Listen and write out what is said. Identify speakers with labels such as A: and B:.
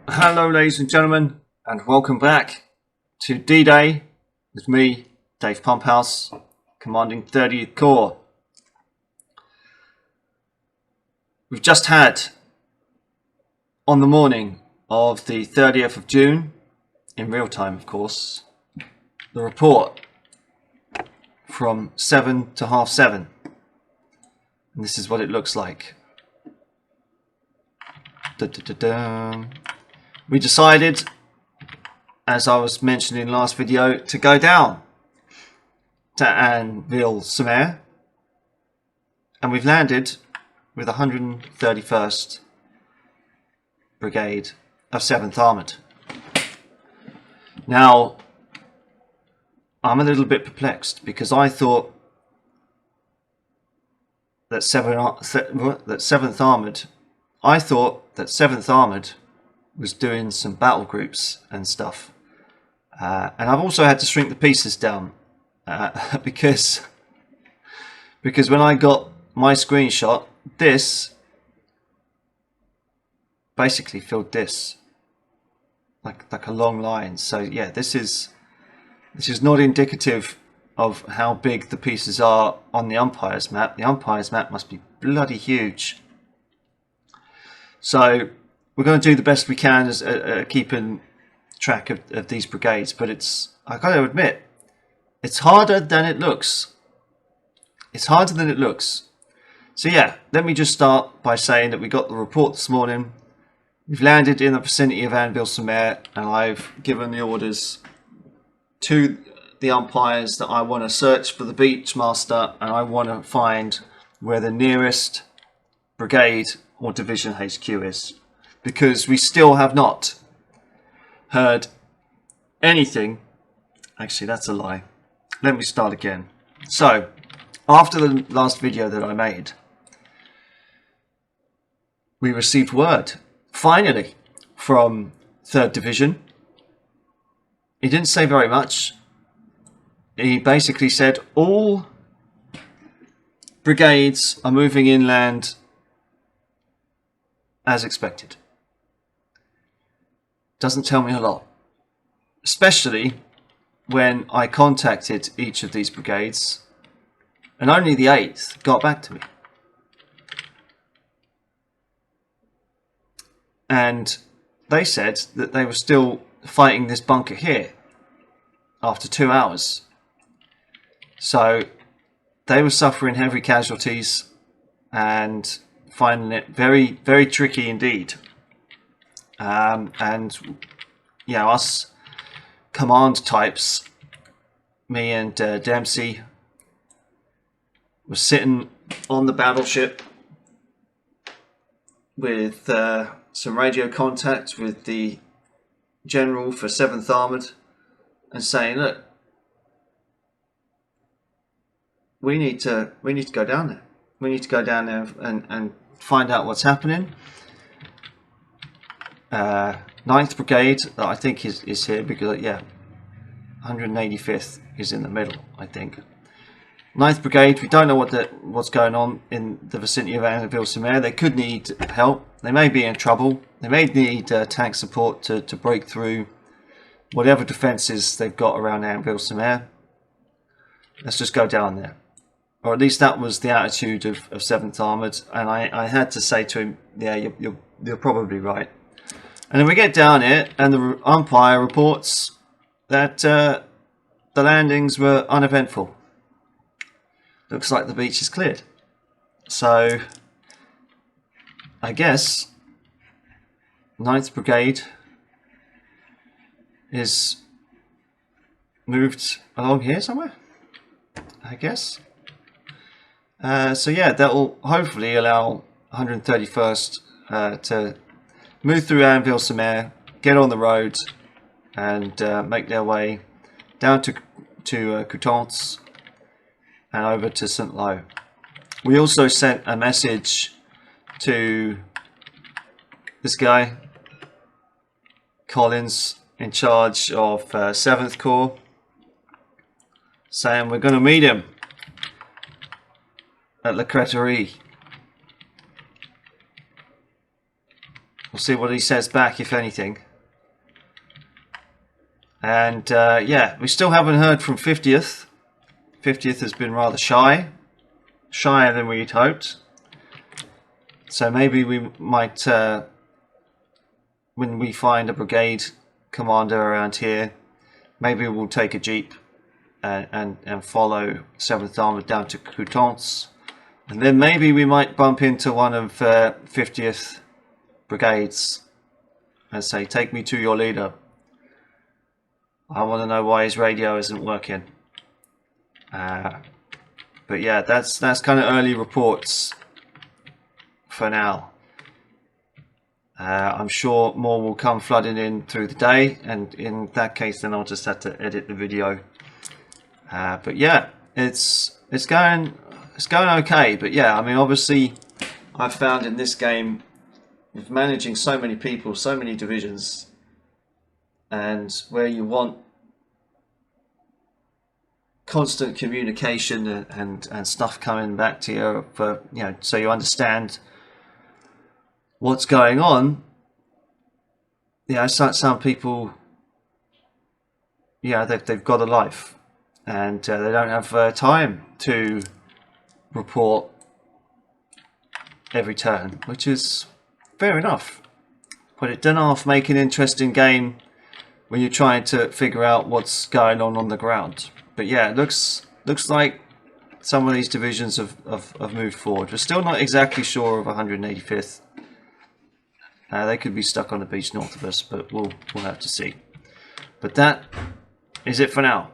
A: Hello ladies and gentlemen, and welcome back to D-Day with me, Dave Pumphouse, commanding 30th Corps. We've just had, on the morning of the 30th of June, in real time of course, the report from 7 to half 7. And this is what it looks like. We decided, as I was mentioning in the last video, to go down to Anville-sur-Mer, and we've landed with 131st Brigade of 7th Armoured. Now, I'm a little bit perplexed because I thought that 7th Armoured was doing some battle groups and stuff, and I've also had to shrink the pieces down because when I got my screenshot, this basically filled this like a long line. So yeah, this is not indicative of how big the pieces are on the umpire's map. The umpire's map must be bloody huge. So we're going to do the best we can as keeping track of these brigades, but I got to admit, it's harder than it looks. It's harder than it looks. So yeah, let me just start by saying that we got the report this morning. We've landed in the vicinity of Anville-sur-Mer, and I've given the orders to the umpires that I want to search for the Beachmaster, and I want to find where the nearest brigade or division HQ is, because we still have not heard anything. Actually, that's a lie. Let me start again. So, after the last video that I made, we received word, finally, from 3rd Division. He didn't say very much. He basically said all brigades are moving inland as expected. Doesn't tell me a lot, especially when I contacted each of these brigades and only the 8th got back to me. And they said that they were still fighting this bunker here after 2 hours. So they were suffering heavy casualties and finding it very, very tricky indeed. And yeah, us command types, me and Dempsey, were sitting on the battleship with some radio contact with the general for 7th Armoured and saying, look, we need to go down there. We need to go down there and find out what's happening. 9th Brigade, that I think is here because, yeah, 185th is in the middle, I think. 9th Brigade, we don't know what's going on in the vicinity of Anville-sur-Mer. They could need help. They may be in trouble. They may need tank support to break through whatever defences they've got around Anville-sur-Mer. Let's just go down there. Or at least that was the attitude of 7th Armoured. And I had to say to him, yeah, you're probably right. And then we get down here, and the umpire reports that the landings were uneventful. Looks like the beach is cleared. So, I guess 9th Brigade is moved along here somewhere, I guess. So yeah, that will hopefully allow 131st to move through Anville-sur-Mer, get on the road, and make their way down to Coutances and over to Saint-Lô. We also sent a message to this guy, Collins, in charge of 7th Corps, saying we're going to meet him at La Créterie We'll see what he says back, if anything. And yeah, we still haven't heard from 50th. 50th has been rather shyer than we'd hoped. So maybe we might, when we find a brigade commander around here, maybe we'll take a jeep and follow 7th Armoured down to Coutances. And then maybe we might bump into one of 50th brigades and say, take me to your leader. I want to know why his radio isn't working. But yeah, that's kind of early reports for now. I'm sure more will come flooding in through the day, and in that case then I'll just have to edit the video. But yeah, it's going okay. But yeah, I mean, obviously I've found in this game, with managing so many people, so many divisions, and where you want constant communication and stuff coming back to you, for, you know, so you understand what's going on. Yeah, some people, yeah, they've got a life, and they don't have time to report every turn, which is fair enough. But it doesn't half make an interesting game when you're trying to figure out what's going on the ground. But yeah, it looks like some of these divisions have moved forward. We're still not exactly sure of 185th. They could be stuck on the beach north of us, but we'll have to see. But that is it for now.